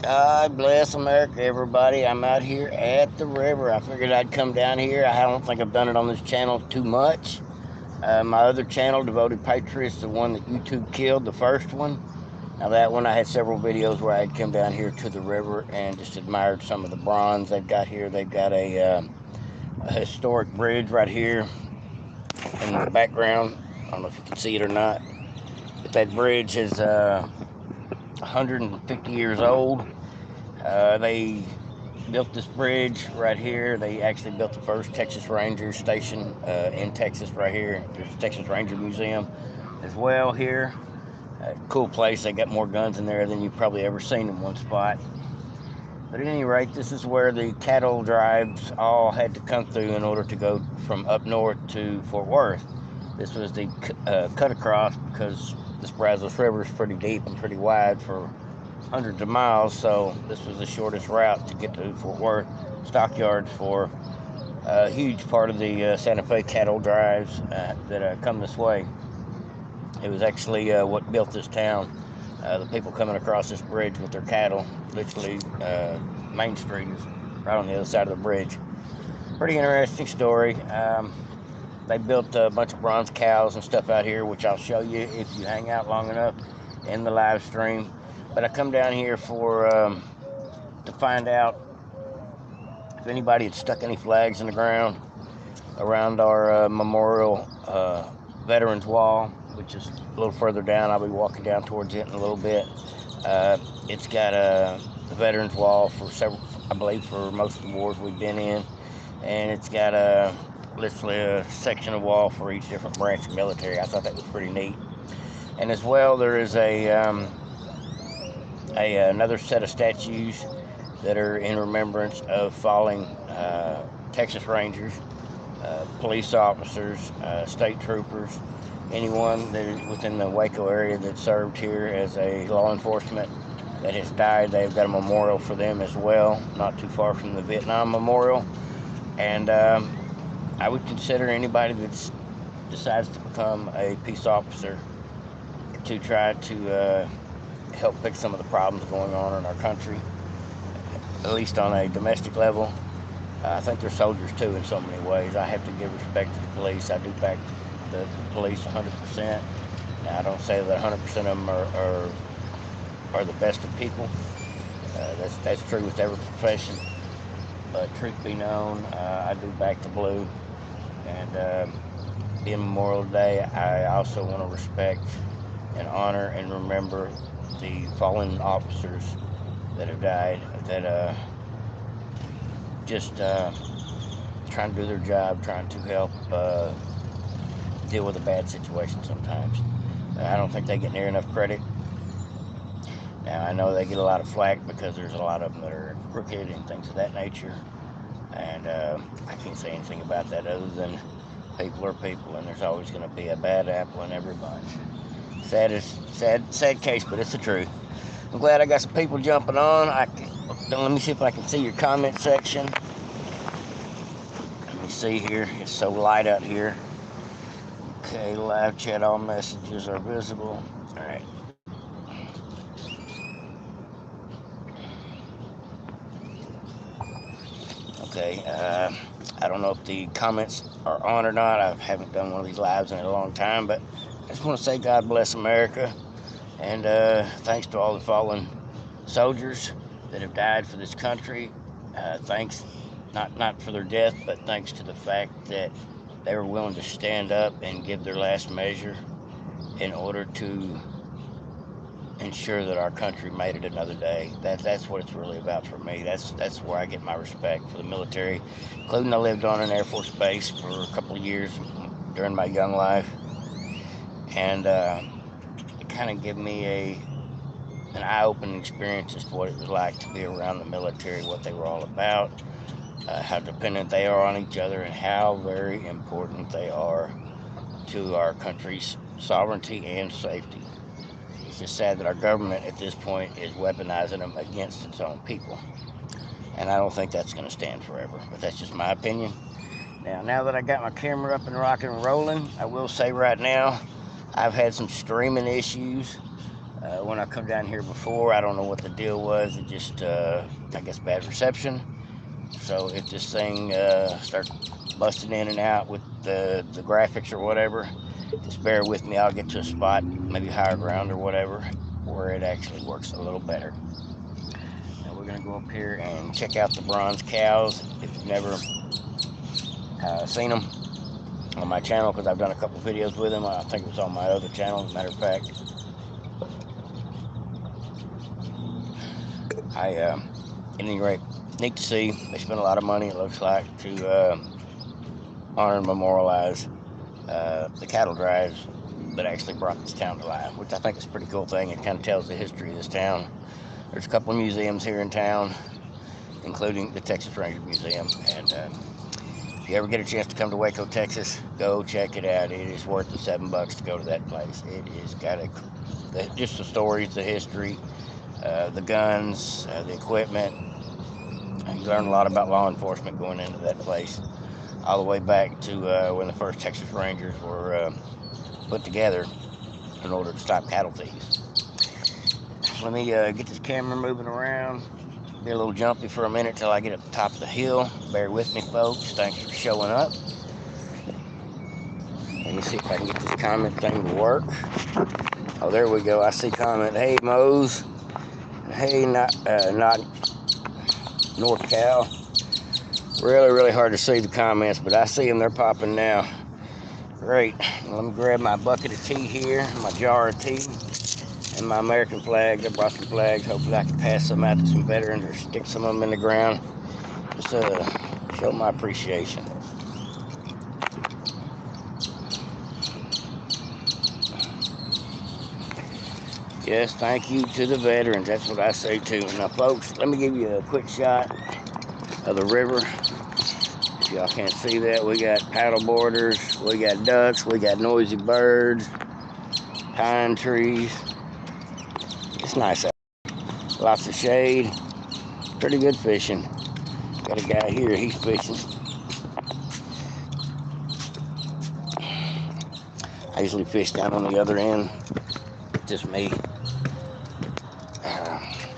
God bless America, everybody. I'm out here at the river. I figured I'd come down here. I don't think I've done it on this channel too much. My other channel, Devoted Patriots, the one that YouTube killed, the first one. Now, that one, I had several videos where I'd come down here to the river and just admired some of the bronze they've got here. They've got a historic bridge right here in the background. I don't know if you can see it or not, but that bridge is 150 years old. They built this bridge right here. They actually built the first Texas Ranger station in Texas right here. There's a Texas Ranger Museum as well here. Cool place. They got more guns in there than you've probably ever seen in one spot. But at any rate, this is where the cattle drives all had to come through in order to go from up north to Fort Worth. This was the cut across because this Brazos River is pretty deep and pretty wide for hundreds of miles, so this was the shortest route to get to Fort Worth stockyards for a huge part of the Santa Fe cattle drives that come this way. It was actually what built this town. The people coming across this bridge with their cattle, literally, Main Street is right on the other side of the bridge. Pretty interesting story. They built a bunch of bronze cows and stuff out here, which I'll show you if you hang out long enough in the live stream. But I come down here to find out if anybody had stuck any flags in the ground around our memorial Veterans Wall, which is a little further down. I'll be walking down towards it in a little bit. It's got the Veterans Wall for several, I believe, for most of the wars we've been in, and it's got literally a section of wall for each different branch of military. I thought that was pretty neat. And as well, there is another set of statues that are in remembrance of falling Texas Rangers, police officers, state troopers, anyone that is within the Waco area that served here as a law enforcement that has died. They've got a memorial for them as well, not too far from the Vietnam Memorial. And I would consider anybody that decides to become a peace officer to try to help fix some of the problems going on in our country, at least on a domestic level. I think they're soldiers too in so many ways. I have to give respect to the police. I do back the police 100%. Now, I don't say that 100% of them are the best of people. That's true with every profession. But truth be known, I do back the blue. And being Memorial Day, I also want to respect and honor and remember the fallen officers that have died, that just trying to do their job, trying to help deal with a bad situation sometimes. I don't think they get near enough credit. Now, I know they get a lot of flack because there's a lot of them that are crooked and things of that nature. And I can't say anything about that other than people are people, and there's always going to be a bad apple in every bunch. Sad case, but it's the truth. I'm glad I got some people jumping on. Let me see if I can see your comment section. Let me see here. It's so light out here. Okay, live chat, all messages are visible. All right. Okay, I don't know if the comments are on or not. I haven't done one of these lives in a long time, but I just want to say God bless America, and thanks to all the fallen soldiers that have died for this country. Thanks, not for their death, but thanks to the fact that they were willing to stand up and give their last measure in order to ensure that our country made it another day. That's what it's really about for me. That's where I get my respect for the military, including I lived on an Air Force base for a couple of years during my young life, and it kind of gave me an eye-opening experience as to what it was like to be around the military, what they were all about, how dependent they are on each other, and how very important they are to our country's sovereignty and safety. It's just sad that our government at this point is weaponizing them against its own people. And I don't think that's going to stand forever, but that's just my opinion. Now that I got my camera up and rocking and rolling, I will say right now, I've had some streaming issues When I come down here before, I don't know what the deal was. It just, I guess, bad reception. So if this thing starts busting in and out with the graphics or whatever, just bear with me. I'll get to a spot, maybe higher ground or whatever, where it actually works a little better. Now we're gonna go up here and check out the bronze cows. If you've never seen them on my channel, because I've done a couple videos with them. I think it was on my other channel, as a matter of fact. At any rate, neat to see. They spent a lot of money, it looks like, to honor and memorialize the cattle drives that actually brought this town to life, which I think is a pretty cool thing. It kind of tells the history of this town. There's a couple of museums here in town, including the Texas Ranger Museum. And if you ever get a chance to come to Waco, Texas, go check it out. It is worth the $7 to go to that place. It is got just the stories, the history, the guns, the equipment. You learn a lot about law enforcement going into that place, all the way back to when the first Texas Rangers were put together in order to stop cattle thieves. Let me get this camera moving around. Be a little jumpy for a minute till I get up the top of the hill. Bear with me, folks. Thanks for showing up. Let me see if I can get this comment thing to work. Oh, there we go. I see comment. Hey, Mose. Hey, not North Cal. Really hard to see the comments, but I see them. They're popping now. Great. Let me grab my bucket of tea here, my jar of tea, and my American flag. I brought some flags. Hopefully I can pass some out to some veterans or stick some of them in the ground. Just show my appreciation. Yes, thank you to the veterans. That's what I say too. Now, folks, let me give you a quick shot of the river. If y'all can't see that, we got paddle boarders, we got ducks, we got noisy birds, pine trees. It's nice out there. Lots of shade. Pretty good fishing. Got a guy here, he's fishing. I usually fish down on the other end. Just me.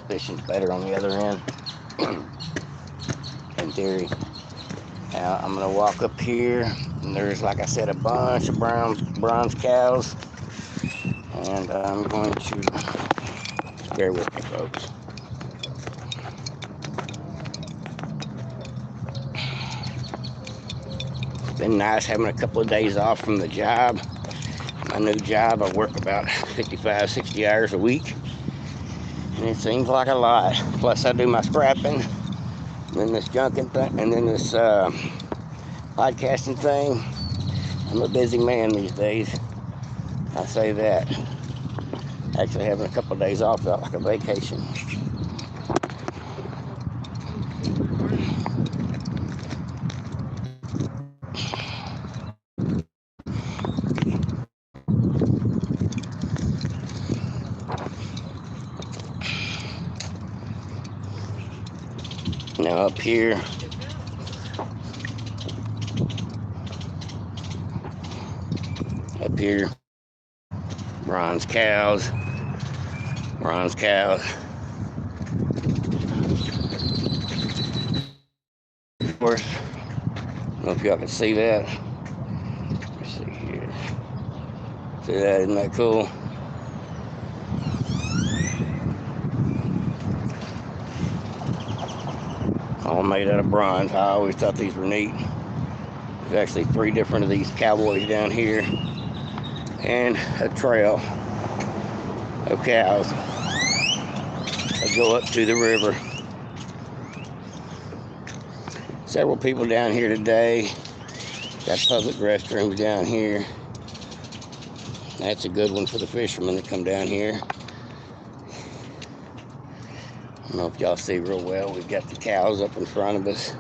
Fishing's better on the other end. In theory. Now I'm gonna walk up here, and there's, like I said, a bunch of bronze cows, and I'm going to bear with me, folks. It's been nice having a couple of days off from the job. My new job, I work about 55, 60 hours a week, and it seems like a lot. Plus I do my scrapping, and then this junking thing, and then this podcasting thing. I'm a busy man these days. I say that. Actually having a couple of days off felt like a vacation. Now up here, bronze cows. Of course, I don't know if y'all can see that. Let's see here. See that? Isn't that cool? All made out of bronze. I always thought these were neat. There's actually 3 different of these cowboys down here, and a trail of cows that go up to the river. Several people down here today. Got public restrooms down here. That's a good one for the fishermen that come down here. I don't know if y'all see real well. We've got the cows up in front of us.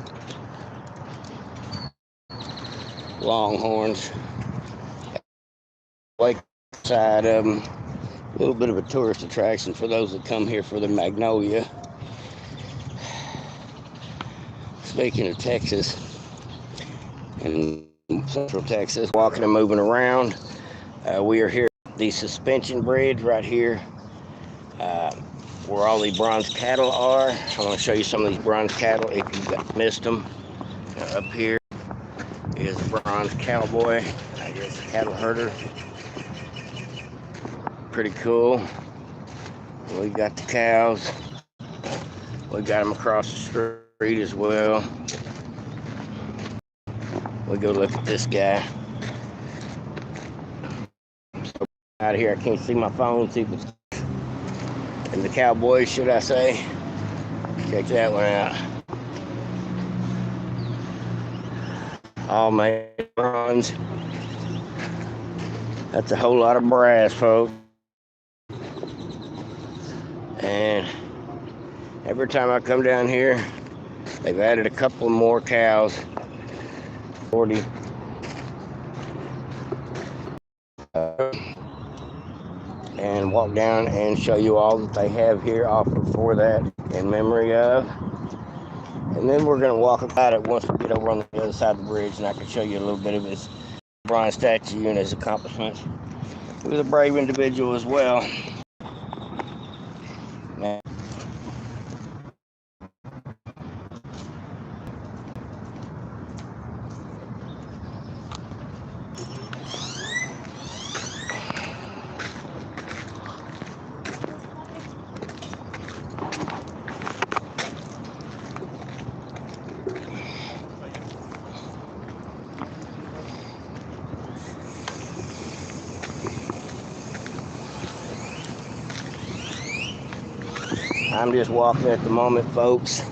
Longhorns. Lake side of them. A little bit of a tourist attraction for those that come here for the Magnolia. Speaking of Texas, in Central Texas, walking and moving around, we are here at the suspension bridge right here uh, where all the bronze cattle are. I want to show you some of these bronze cattle if you missed them. Up here is a bronze cowboy, I guess a cattle herder. Pretty cool. We got the cows. We got them across the street as well. We go look at this guy. So out here, I can't see my phone. See if it's and the cowboys, should I say? Check that one out. All made bronze. That's a whole lot of brass, folks. And every time I come down here, they've added a couple more cows. 40. And walk down and show you all that they have here offered for that in memory of. And then we're going to walk about it once we get over on the other side of the bridge, and I can show you a little bit of his bronze statue and his accomplishments. He was a brave individual as well. Man. I'm just walking at the moment, folks.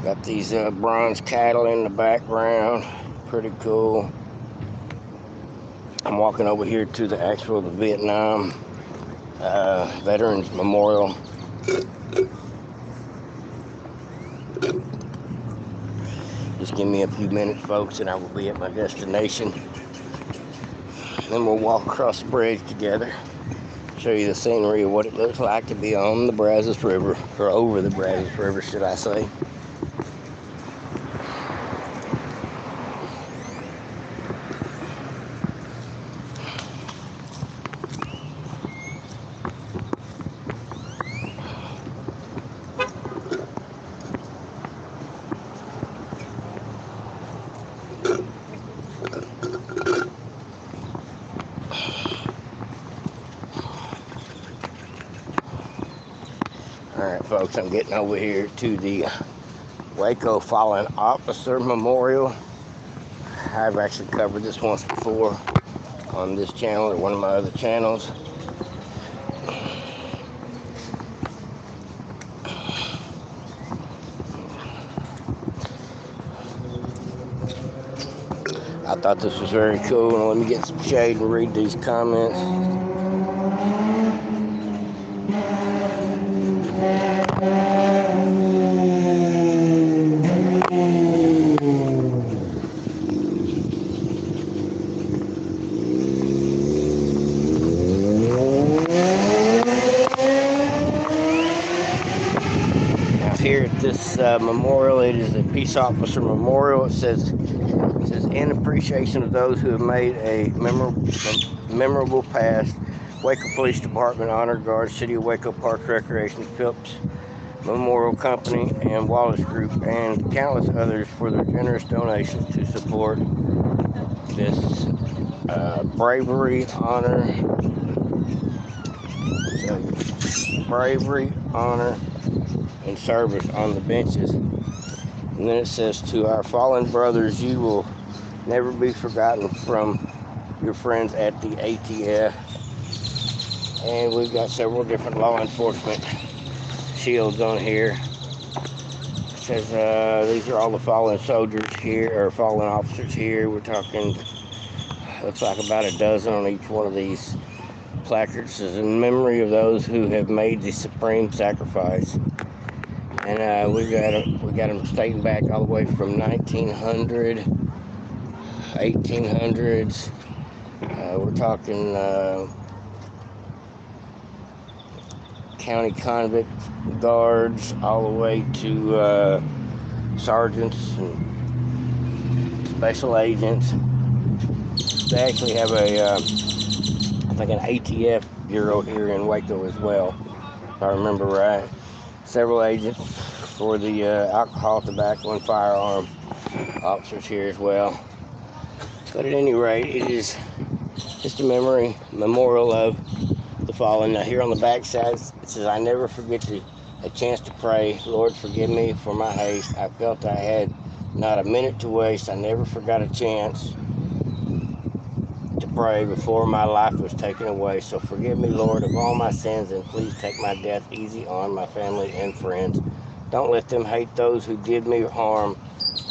Got these bronze cattle in the background. Pretty cool. I'm walking over here to the Vietnam Veterans Memorial. Just give me a few minutes, folks, and I will be at my destination. Then we'll walk across the bridge together. Show you the scenery of what it looks like to be on the Brazos River, or over the Brazos River, should I say. Alright, folks, I'm getting over here to the Waco Fallen Officer Memorial. I've actually covered this once before on this channel or one of my other channels. I thought this was very cool. Let me get some shade and read these comments. Here at this memorial, it is a peace officer memorial. It says in appreciation of those who have made a memorable past, Waco Police Department, Honor Guard, City of Waco Parks Recreation, Phillips Memorial Company, and Wallace Group, and countless others for their generous donations to support this bravery, honor, and service on the benches. And then it says, to our fallen brothers, you will never be forgotten from your friends at the ATF. And we've got several different law enforcement shields on here. It says these are all the fallen soldiers here, or fallen officers here. We're talking, looks like about a dozen on each one of these placards. It says, in memory of those who have made the supreme sacrifice. And we got them dating back all the way from 1900, 1800s. We're talking county convict guards, all the way to sergeants and special agents. They actually have a, I think, an ATF bureau here in Waco as well. if I remember right. Several agents for the alcohol, tobacco, and firearm officers here as well. But at any rate, it is just a memorial of the fallen. Now here on the back side, it says, "I never forget a chance to pray. Lord, forgive me for my haste. I felt I had not a minute to waste. I never forgot a chance to pray before my life was taken away. So forgive me, Lord, of all my sins, and please take my death easy on my family and friends. Don't let them hate those who did me harm.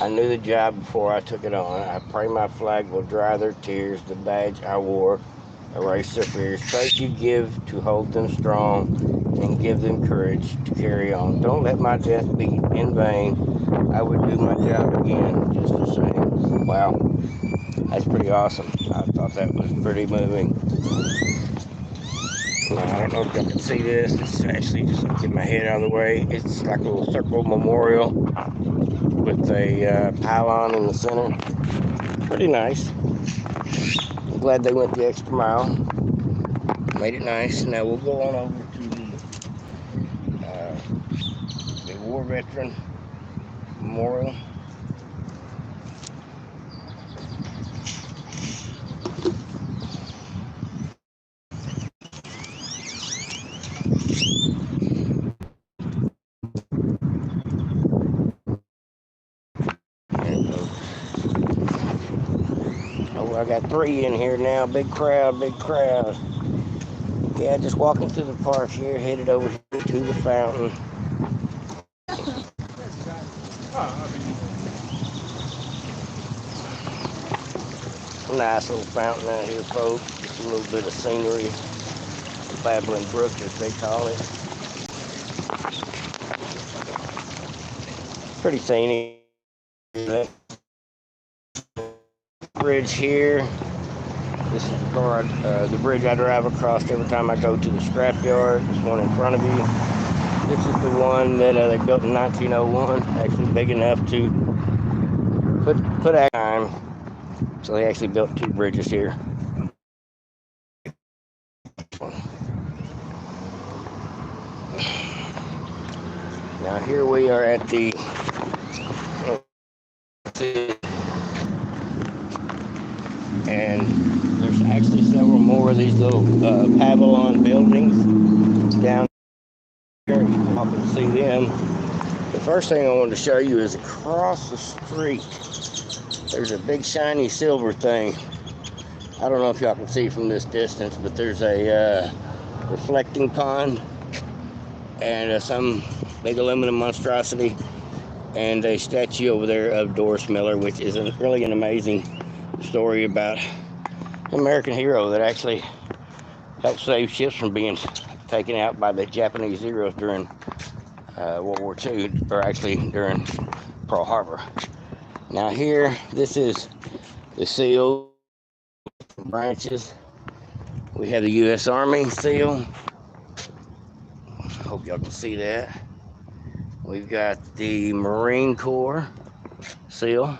I knew the job before I took it on. I pray my flag will dry their tears. The badge I wore erase their fears. Faith you give to hold them strong and give them courage to carry on. Don't let my death be in vain. I would do my job again just the same." Wow, that's pretty awesome. I thought that was pretty moving. Now, I don't know if y'all can see this. It's actually, just get my head out of the way. It's like a little circle memorial with a pylon in the center. Pretty nice. I'm glad they went the extra mile. Made it nice. Now we'll go on over to the War Veteran Memorial. Oh, I got 3 in here now. Big crowd, big crowd. Yeah, just walking through the park here, headed over here to the fountain. Nice little fountain out here, folks. Just a little bit of scenery. Babbling Brook, as they call it. Pretty scenic. Bridge here. This is the bridge I drive across every time I go to the scrapyard. This one in front of you. This is the one that they built in 1901. Actually big enough to put a time. So they actually built 2 bridges here. Now here we are at the and there's actually several more of these little pavilion buildings down here. You can walk and see them. The first thing I wanted to show you is across the street. There's a big shiny silver thing. I don't know if y'all can see from this distance, but there's a reflecting pond and some big aluminum monstrosity and a statue over there of Doris Miller, which is really an amazing story about an American hero that actually helped save ships from being taken out by the Japanese Zeros during World War II, or actually during Pearl Harbor. Now here, this is the seal branches. We have the U.S. Army seal. Hope y'all can see that. We've got the Marine Corps seal.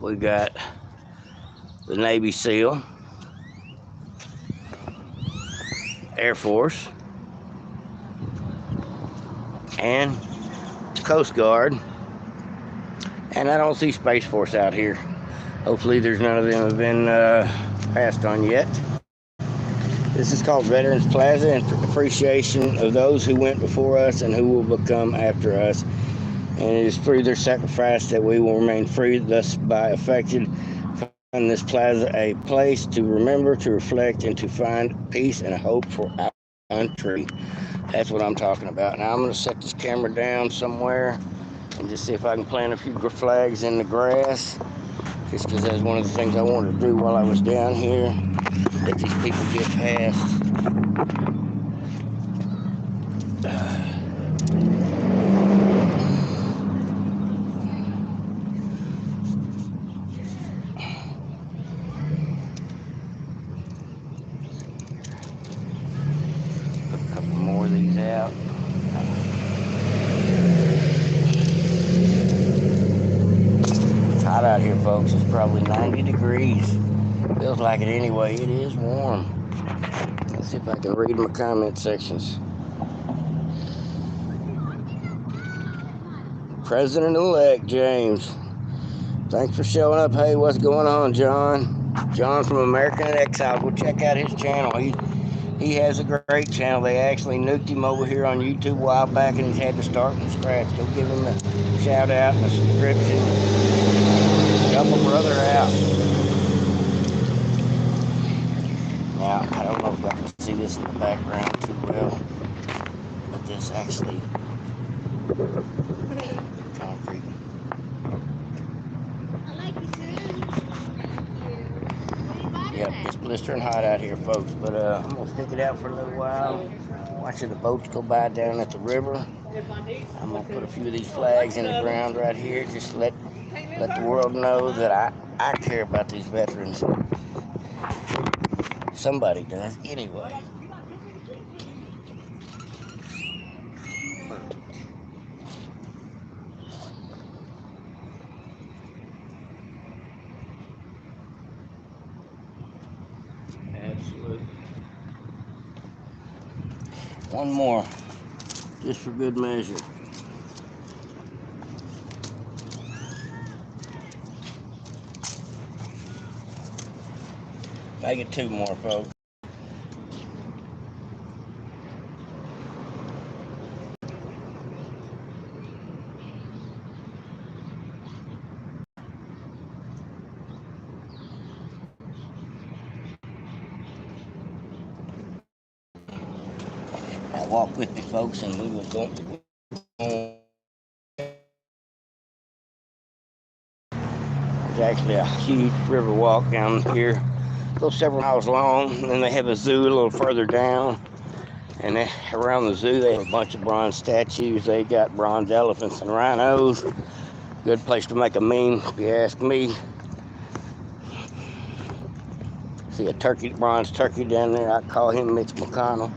We've got the Navy SEAL, Air Force, and Coast Guard. And I don't see Space Force out here. Hopefully there's none of them have been passed on yet. This is called Veterans Plaza, in appreciation of those who went before us and who will become after us. And it is through their sacrifice that we will remain free, thus by affected find this plaza a place to remember, to reflect, and to find peace and hope for our country. That's what I'm talking about. Now I'm going to set this camera down somewhere and just see if I can plant a few flags in the grass, just because that's one of the things I wanted to do while I was down here. Let these people get past. Put a couple more of these out. It's hot out here, folks. It's probably 90 degrees. Feels like it anyway. It is warm. Let's see if I can read my comment sections. President-elect James, thanks for showing up. Hey, what's going on, John? John from American in Exile. Go check out his channel. He has a great channel. They actually nuked him over here on YouTube a while back, and he's had to start from scratch. Go give him a shout out and a subscription. Help a brother out. Now, I don't know if I can see this in the background too well, but this actually concrete. Yep, it's blistering hot out here, folks, but I'm gonna stick it out for a little while, watching the boats go by down at the river. I'm gonna put a few of these flags in the ground right here, just let the world know that I care about these veterans. Somebody does, anyway. Absolutely. One more, just for good measure. I get two more, folks. Now walk with me, folks, and we will go on. There's actually a huge river walk down here, go several miles long, and then they have a zoo a little further down. And around the zoo, they have a bunch of bronze statues. They got bronze elephants and rhinos. Good place to make a meme, if you ask me. See a bronze turkey down there. I call him Mitch McConnell.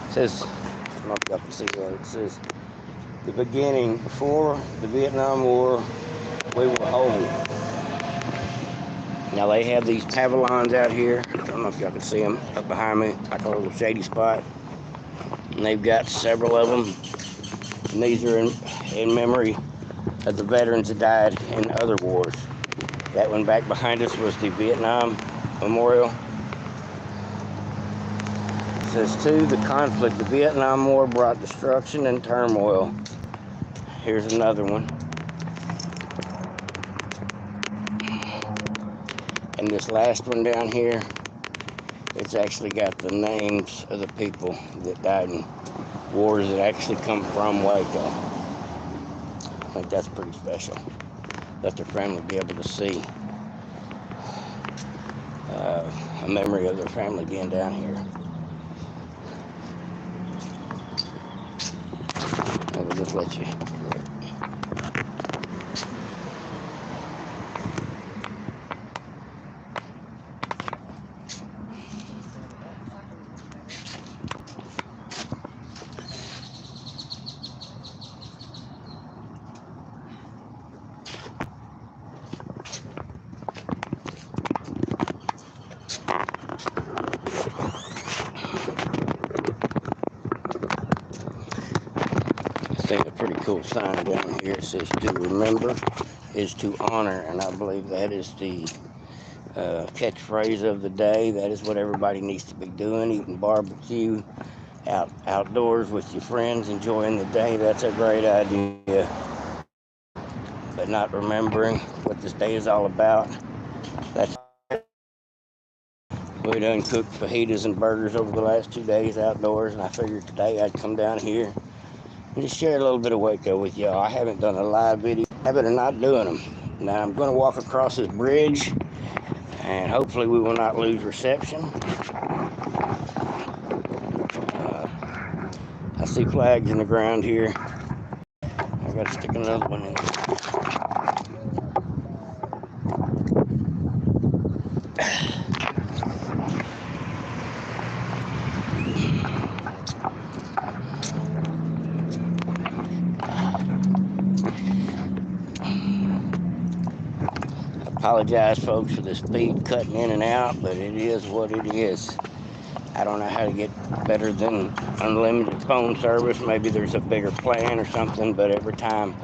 It says, I don't know if y'all can see that. It says, the beginning, before the Vietnam War, we were whole. Now they have these pavilions out here. I don't know if y'all can see them up behind me, like a little shady spot. And they've got several of them. And these are in memory of the veterans that died in other wars. That one back behind us was the Vietnam Memorial. It says, to the conflict, the Vietnam War brought destruction and turmoil. Here's another one. And this last one down here, it's actually got the names of the people that died in wars that actually come from Waco. I think that's pretty special. Let their family be able to see a memory of their family being down here. I will just let you. A pretty cool sign down here. It says to remember is to honor, and I believe that is the catchphrase of the day. That is what everybody needs to be doing, eating barbecue outdoors with your friends, enjoying the day. That's a great idea, but not remembering what this day is all about. That's we done cooked fajitas and burgers over the last 2 days outdoors, and I figured today I'd come down here and just share a little bit of Waco with y'all. I haven't done a live video. Habit of not doing them. Now I'm going to walk across this bridge, and hopefully we will not lose reception. I see flags in the ground here. I got to stick another one in. Apologize, folks, for the speed cutting in and out, but it is what it is. I don't know how to get better than unlimited phone service. Maybe there's a bigger plan or something, but every time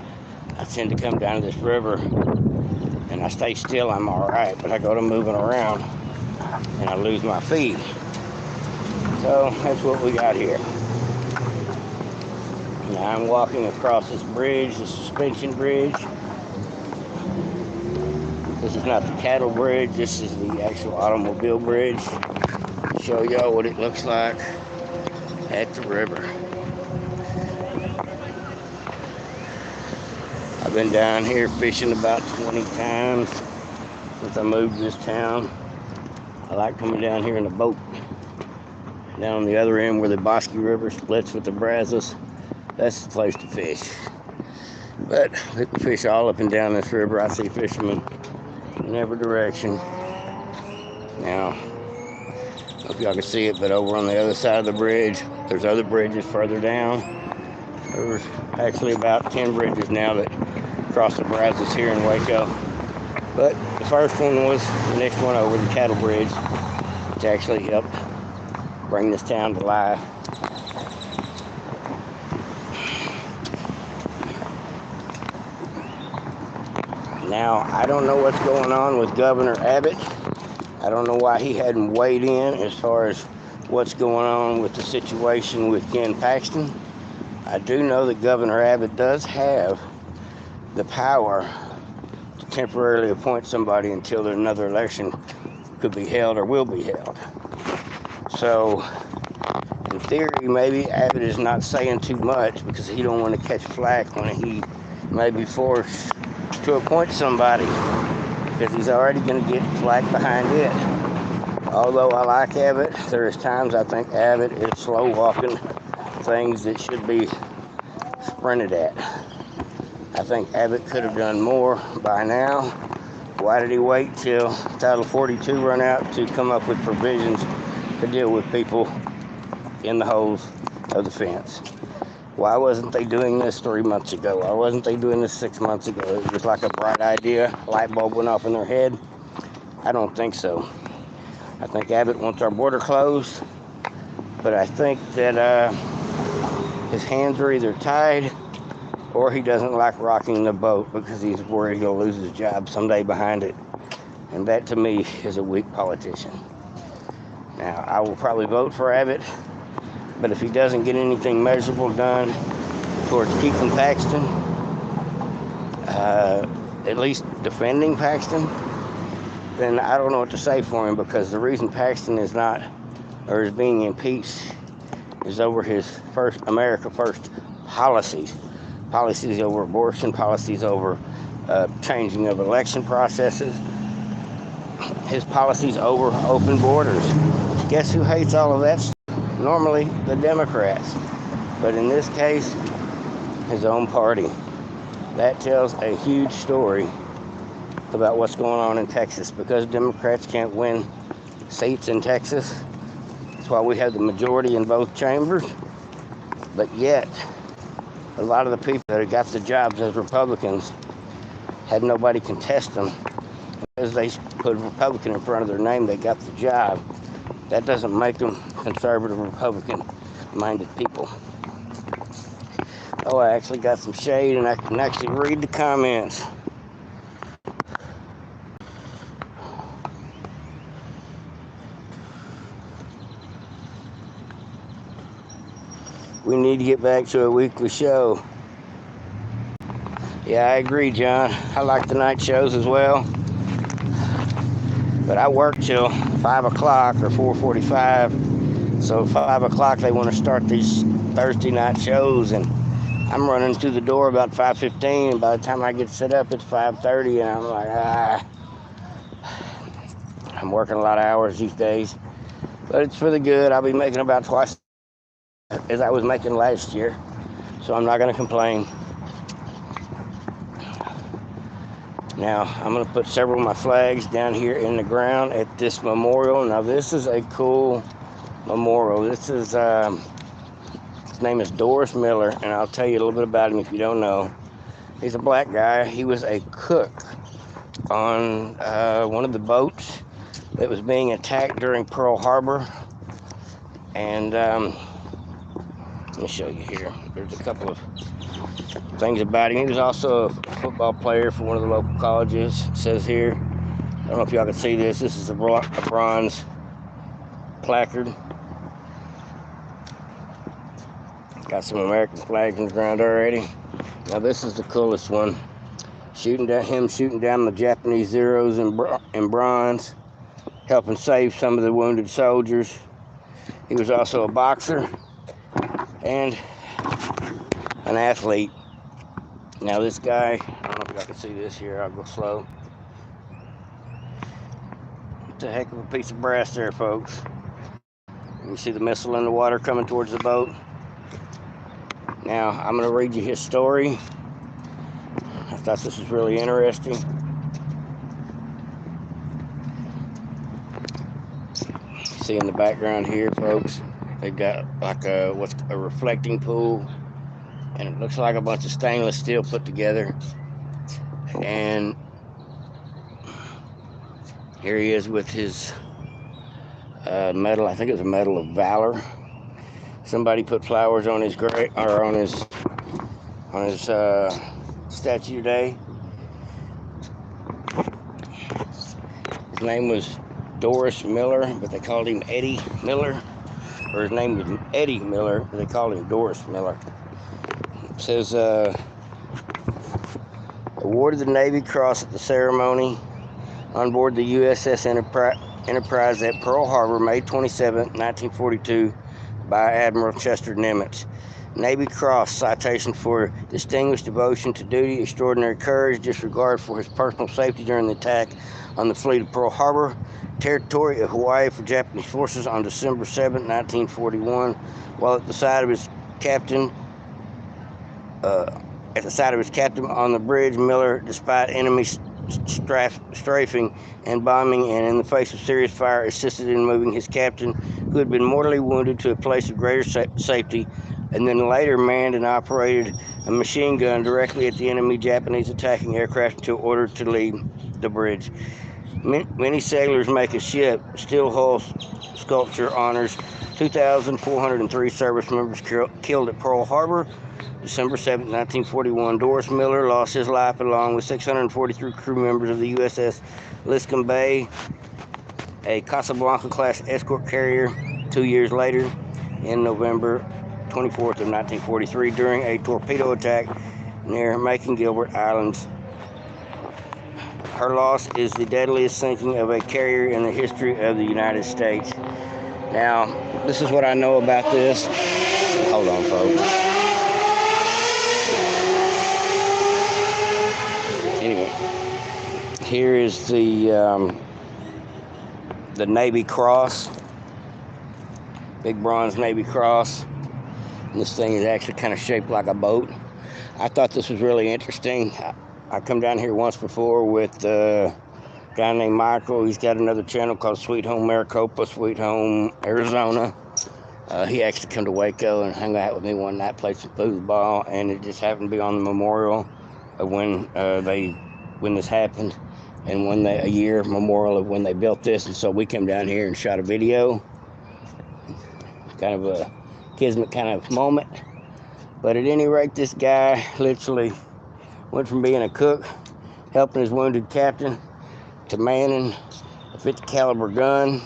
I tend to come down to this river and I stay still, I'm all right, but I go to moving around and I lose my feed. So that's what we got here. Now I'm walking across this bridge, the suspension bridge. This is not the cattle bridge, this is the actual automobile bridge. Show y'all what it looks like at the river. I've been down here fishing about 20 times since I moved to this town. I like coming down here in a boat. Down on the other end where the Bosque River splits with the Brazos, that's the place to fish. But people fish all up and down this river. I see fishermen in every direction. Now, I don't know if y'all can see it, but over on the other side of the bridge, there's other bridges further down. There's actually about 10 bridges now that cross the Brazos here in Waco. But the first one was the next one over, the cattle bridge, which actually helped bring this town to life. Now, I don't know what's going on with Governor Abbott. I don't know why he hadn't weighed in as far as what's going on with the situation with Ken Paxton. I do know that Governor Abbott does have the power to temporarily appoint somebody until another election could be held or will be held. So, in theory, maybe Abbott is not saying too much because he don't want to catch flack when he may be forced to appoint somebody, because he's already going to get flack behind it. Although I like Abbott, there is times I think Abbott is slow walking things that should be sprinted at. I think Abbott could have done more by now. Why did he wait till Title 42 run out to come up with provisions to deal with people in the holes of the fence? Why wasn't they doing this 3 months ago? Why wasn't they doing this 6 months ago? It was like a bright idea. Light bulb went off in their head. I don't think so. I think Abbott wants our border closed, but I think that his hands are either tied or he doesn't like rocking the boat because he's worried he'll lose his job someday behind it. And that, to me, is a weak politician. Now, I will probably vote for Abbott, but if he doesn't get anything measurable done towards keeping Paxton, at least defending Paxton, then I don't know what to say for him, because the reason Paxton is not, or is being impeached, is over his America First policies. Policies over abortion, policies over changing of election processes, his policies over open borders. Guess who hates all of that stuff? Normally, the Democrats. But in this case, his own party. That tells a huge story about what's going on in Texas, because Democrats can't win seats in Texas. That's why we have the majority in both chambers. But yet, a lot of the people that have got the jobs as Republicans had nobody contest them. Because they put Republican in front of their name, they got the job. That doesn't make them conservative Republican-minded people. Oh, I actually got some shade and I can actually read the comments. We need to get back to a weekly show. Yeah, I agree, John. I like the night shows as well. But I work till 5 o'clock or 4:45. So 5 o'clock they want to start these Thursday night shows, and I'm running through the door about 5:15, and by the time I get set up it's 5:30, and I'm like, I'm working a lot of hours these days. But it's for the good. I'll be making about twice as I was making last year, so I'm not going to complain. Now, I'm going to put several of my flags down here in the ground at this memorial. Now, this is a cool memorial. This is, his name is Doris Miller, and I'll tell you a little bit about him if you don't know. He's a black guy. He was a cook on one of the boats that was being attacked during Pearl Harbor. And let me show you here. There's a couple of things about him. He was also a football player for one of the local colleges. It says here, I don't know if y'all can see this. This is a bronze placard. Got some American flags on the ground already. Now this is the coolest one. Shooting down the Japanese Zeros in bronze, helping save some of the wounded soldiers. He was also a boxer and an athlete. Now this guy, I don't know if y'all can see this here, I'll go slow. It's a heck of a piece of brass there, folks. You see the missile in the water coming towards the boat. Now, I'm going to read you his story. I thought this was really interesting. See in the background here, folks, they got like a reflecting pool, and it looks like a bunch of stainless steel put together. And here he is with his medal. I think it was a Medal of Valor. Somebody put flowers on his grave, or on his statue today. His name was Doris Miller, but they called him Eddie Miller. Or his name was Eddie Miller, but they called him Doris Miller. It says, awarded the Navy Cross at the ceremony on board the USS Enterprise at Pearl Harbor, May 27, 1942, by Admiral Chester Nimitz. Navy Cross citation for distinguished devotion to duty, extraordinary courage, disregard for his personal safety during the attack on the fleet of Pearl Harbor, territory of Hawaii for Japanese forces on December 7, 1941, while at the side of his captain on the bridge, Miller, despite enemy strafing and bombing, and in the face of serious fire, assisted in moving his captain, who had been mortally wounded, to a place of greater safety, and then later manned and operated a machine gun directly at the enemy Japanese attacking aircraft until ordered to leave the bridge. Many sailors make a ship. Steel hull sculpture honors 2,403 service members killed at Pearl Harbor, December 7, 1941. Doris Miller lost his life along with 643 crew members of the USS Liscum Bay, a Casablanca-class escort carrier, 2 years later, in November 24th of 1943, during a torpedo attack near Macon Gilbert Islands. Her loss is the deadliest sinking of a carrier in the history of the United States. Now, this is what I know about this. Hold on, folks. Anyway, here is the Navy Cross, big bronze Navy Cross. And this thing is actually kind of shaped like a boat. I thought this was really interesting. I come down here once before with a guy named Michael. He's got another channel called Sweet Home Maricopa, Sweet Home Arizona. He actually come to Waco and hung out with me one night, played some foosball, and it just happened to be on the memorial of when this happened, and a year memorial of when they built this. And so we came down here and shot a video, kind of a kismet kind of moment. But at any rate, this guy literally went from being a cook, helping his wounded captain, to manning a 50 caliber gun,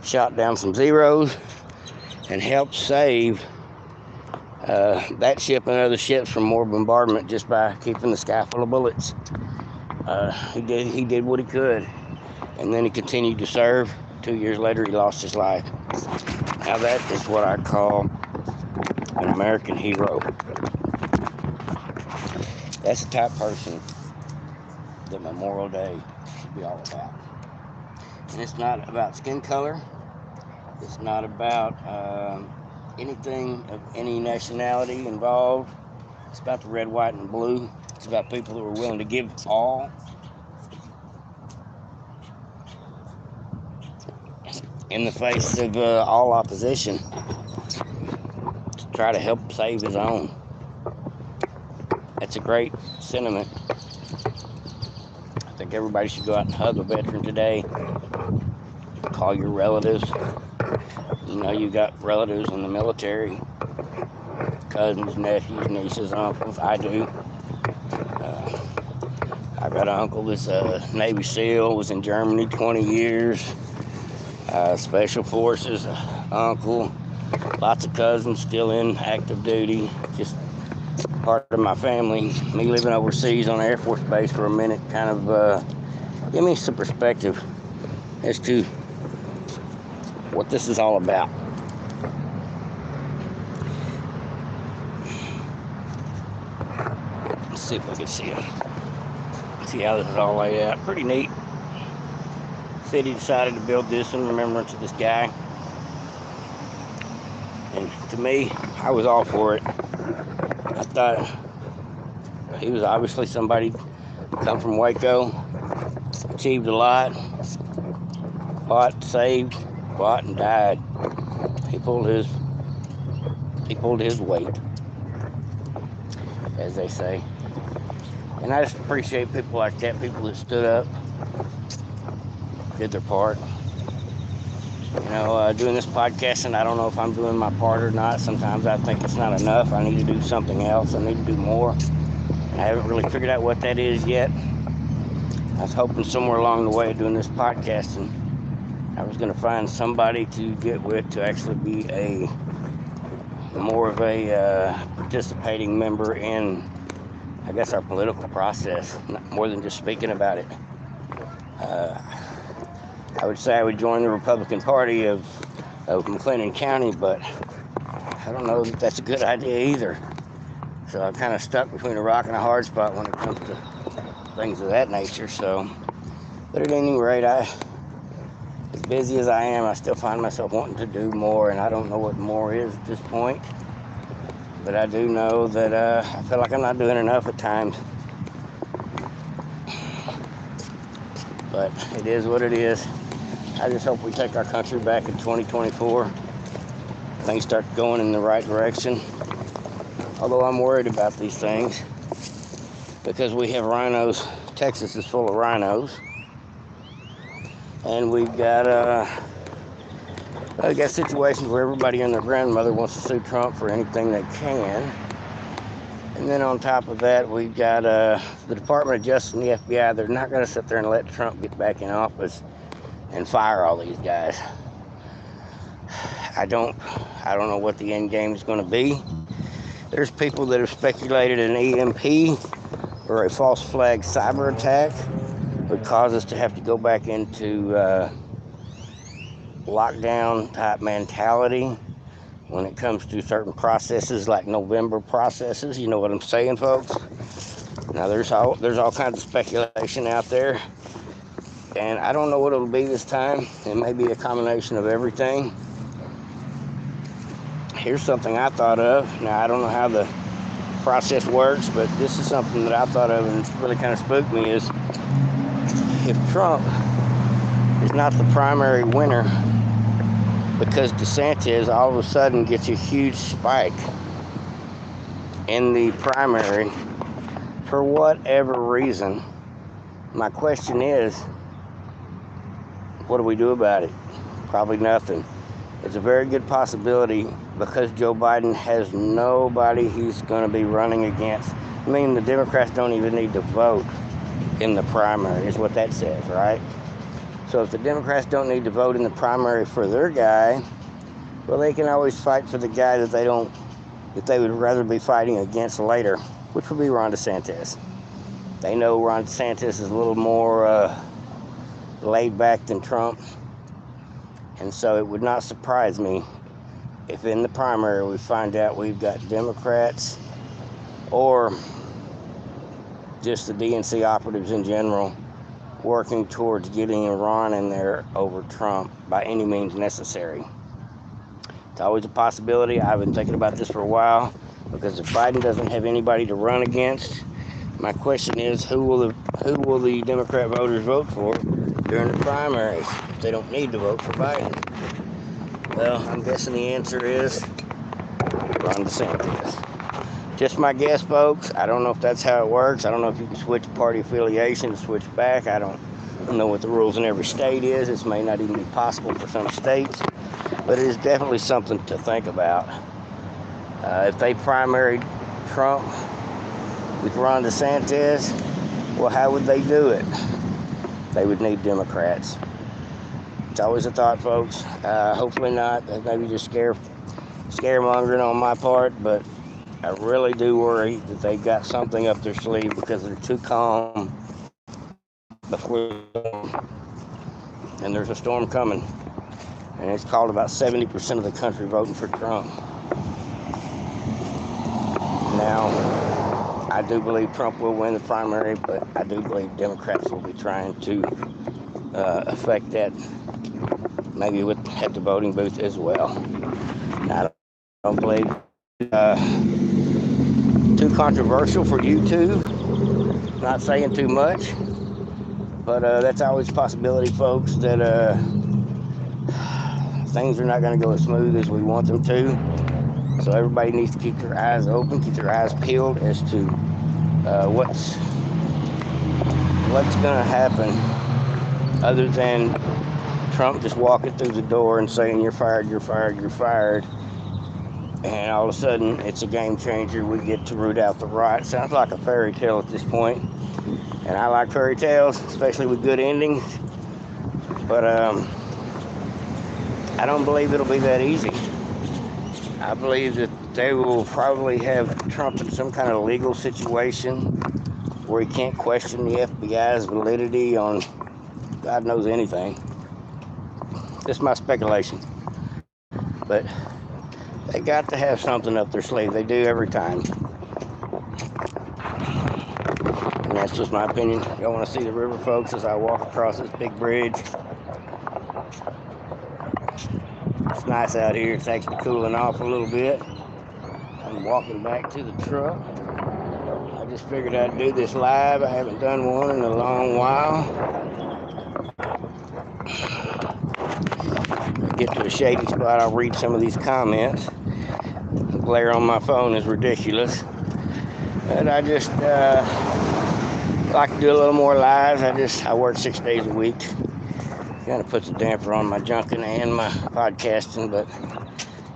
shot down some Zeros, and helped save that ship and other ships from more bombardment just by keeping the sky full of bullets. He did what he could, and then he continued to serve. 2 years later, he lost his life. Now that is what I call an American hero. That's the type of person that Memorial Day should be all about. And it's not about skin color. It's not about anything of any nationality involved. It's about the red, white, and blue. It's about people who are willing to give all in the face of all opposition to try to help save his own. That's a great sentiment. think everybody should go out and hug a veteran today. Call your relatives. You know, you got relatives in the military, cousins, nephews, nieces, uncles. I do. I got an uncle that's a Navy SEAL, was in Germany 20 years. Special Forces, uncle. Lots of cousins still in active duty. Just part of my family. Me living overseas on Air Force Base for a minute kind of give me some perspective as to what this is all about. Let's see if we can see it. See how this is all laid out. Pretty neat. City decided to build this in remembrance of this guy. And to me, I was all for it. I thought he was obviously somebody come from Waco, achieved a lot, fought, saved, fought, and died. He pulled his weight, as they say. And I just appreciate people like that, people that stood up, did their part. You know, doing this podcast, and I don't know if I'm doing my part or not. Sometimes I think it's not enough. I need to do something else. I need to do more. And I haven't really figured out what that is yet. I was hoping somewhere along the way doing this podcast, and I was going to find somebody to get with to actually be more of a participating member in, I guess, our political process, more than just speaking about it. I would say I would join the Republican Party of McLennan County, but I don't know that that's a good idea either. So I'm kind of stuck between a rock and a hard spot when it comes to things of that nature. So, but at any rate, as busy as I am, I still find myself wanting to do more, and I don't know what more is at this point. But I do know that I feel like I'm not doing enough at times. But it is what it is. I just hope we take our country back in 2024. Things start going in the right direction. Although I'm worried about these things because we have rhinos. Texas is full of rhinos. And we've got situations where everybody and their grandmother wants to sue Trump for anything they can. And then on top of that, we've got the Department of Justice and the FBI. They're not going to sit there and let Trump get back in office and fire all these guys. I don't know what the end game is going to be. There's people that have speculated an EMP or a false flag cyber attack would cause us to have to go back into lockdown type mentality when it comes to certain processes like November processes. You know what I'm saying, folks? Now there's all kinds of speculation out there, and I don't know what it'll be this time. It may be a combination of everything. Here's something I thought of. Now I don't know how the process works, but this is something that I thought of, and it's really kind of spooked me, is if Trump is not the primary winner, because DeSantis all of a sudden gets a huge spike in the primary for whatever reason, my question is, what do we do about it? Probably nothing. It's a very good possibility because Joe Biden has nobody he's going to be running against. I mean, the Democrats don't even need to vote in the primary, is what that says, right? So if the Democrats don't need to vote in the primary for their guy, well, they can always fight for the guy that they would rather be fighting against later, which would be Ron DeSantis. They know Ron DeSantis is a little more laid back than Trump. And so it would not surprise me if in the primary we find out we've got Democrats or just the DNC operatives in general working towards getting Ron in there over Trump by any means necessary. It's always a possibility. I've been thinking about this for a while, because if Biden doesn't have anybody to run against, my question is, who will the Democrat voters vote for during the primaries if they don't need to vote for Biden? Well, I'm guessing the answer is Ron DeSantis. Just my guess, folks. I don't know if that's how it works. I don't know if you can switch party affiliation and switch back. I don't know what the rules in every state is. This may not even be possible for some states, but it is definitely something to think about. If they primaried Trump with Ron DeSantis, well, how would they do it? They would need Democrats. It's always a thought, folks. Hopefully not. That maybe just scaremongering on my part, but I really do worry that they've got something up their sleeve because they're too calm before the storm. And there's a storm coming. And it's called about 70% of the country voting for Trump. Now, I do believe Trump will win the primary, but I do believe Democrats will be trying to affect that, maybe at the voting booth as well. Now, I don't believe too controversial for YouTube. Not saying too much, but that's always a possibility, folks, that things are not going to go as smooth as we want them to. So everybody needs to keep their eyes open, keep their eyes peeled as to what's going to happen, other than Trump just walking through the door and saying, "You're fired, you're fired, you're fired." And all of a sudden, it's a game changer. We get to root out the rot. Sounds like a fairy tale at this point. And I like fairy tales, especially with good endings. But I don't believe it'll be that easy. I believe that they will probably have Trump in some kind of legal situation where he can't question the FBI's validity on God knows anything. Just my speculation. But they got to have something up their sleeve. They do every time. And that's just my opinion. Y'all want to see the river, folks, as I walk across this big bridge. It's nice out here. It's actually cooling off a little bit. I'm walking back to the truck. I just figured I'd do this live. I haven't done one in a long while. Get to a shady spot, I'll read some of these comments. The glare on my phone is ridiculous. And I just like to do a little more lives. I work 6 days a week. Kind of puts a damper on my junking and my podcasting, but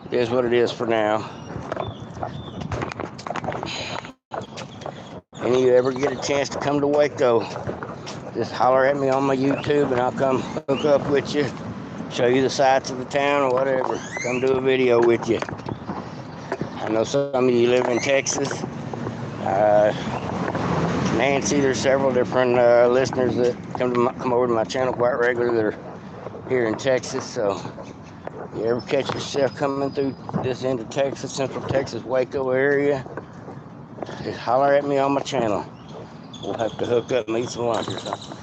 it is what it is for now. And you ever get a chance to come to Waco, just holler at me on my YouTube and I'll come hook up with you, show you the sights of the town or whatever. Come do a video with you. I know some of you live in Texas. Nancy, there's several different listeners that come over to my channel quite regularly that are here in Texas. So if you ever catch yourself coming through this end of Texas, Central Texas, Waco area, just holler at me on my channel. We'll have to hook up and eat some lunch or something.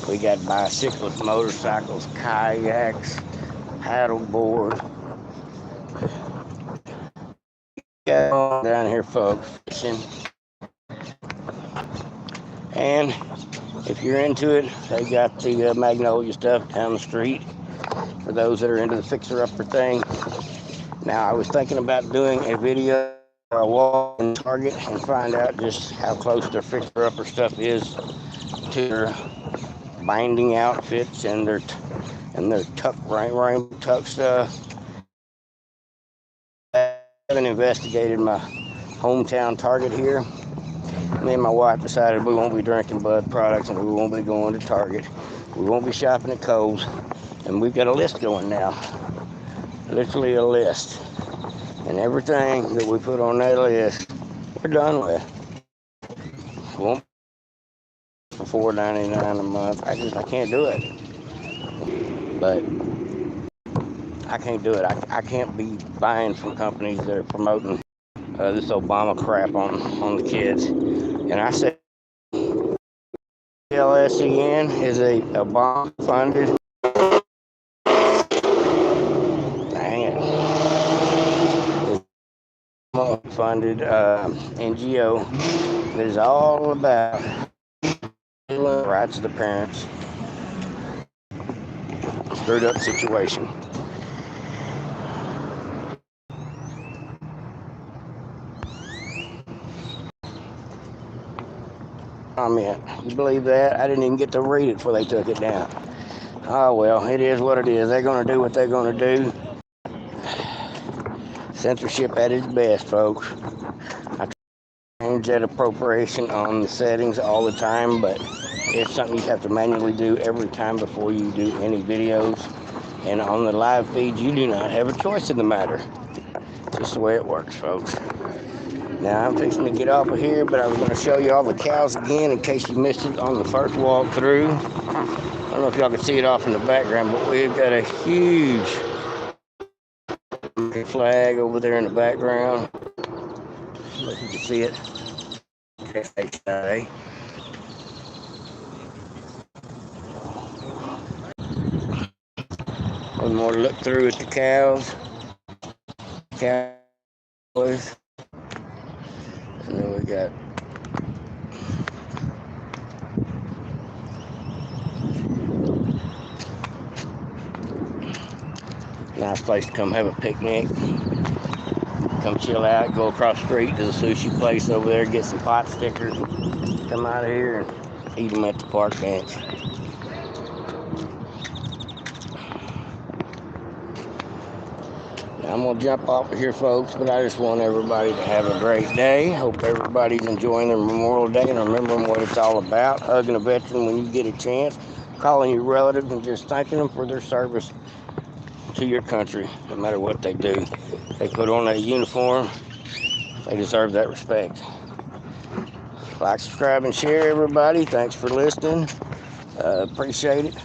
We got bicycles, motorcycles, kayaks, paddleboard. Got down here, folks, fishing. And if you're into it, they got the Magnolia stuff down the street for those that are into the fixer-upper thing. Now, I was thinking about doing a video where I walk in Target and find out just how close their fixer-upper stuff is to their binding outfits and their rainbow tuck stuff. I haven't investigated my hometown Target here. Me and my wife decided we won't be drinking Bud products and we won't be going to Target. We won't be shopping at Kohl's. And we've got a list going now. Literally a list. And everything that we put on that list, we're done with. We won't for $4.99 a month. I can't do it. But I can't do it. I can't be buying from companies that are promoting this Obama crap on the kids. And I said, LSEN is a Obama-funded, funded NGO that is all about the rights of the parents. Screwed up situation. comment. You believe that? I didn't even get to read it before they took it down. Oh well, it is what it is. They're gonna do what they're gonna do. Censorship at its best, folks. I change that appropriation on the settings all the time, but it's something you have to manually do every time before you do any videos. And on the live feed, you do not have a choice in the matter. Just the way it works, folks. Now, I'm fixing to get off of here, but I was going to show you all the cows again in case you missed it on the first walk through. I don't know if y'all can see it off in the background, but we've got a huge flag over there in the background. If you can see it. One more look through at the cows. Cowboys. And then we got nice place to come have a picnic. Come chill out, go across the street to the sushi place over there, get some pot stickers, come out of here and eat them at the park bench. Now, I'm going to jump off of here, folks, but I just want everybody to have a great day. Hope everybody's enjoying their Memorial Day and remembering what it's all about. Hugging a veteran when you get a chance, calling your relatives and just thanking them for their service to your country, no matter what they do. They put on that uniform, they deserve that respect. Like, subscribe, and share, everybody. Thanks for listening. Appreciate it.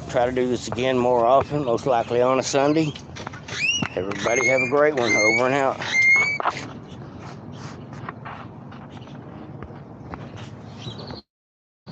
Try to do this again more often, most likely on a Sunday. Everybody have a great one. Over and out.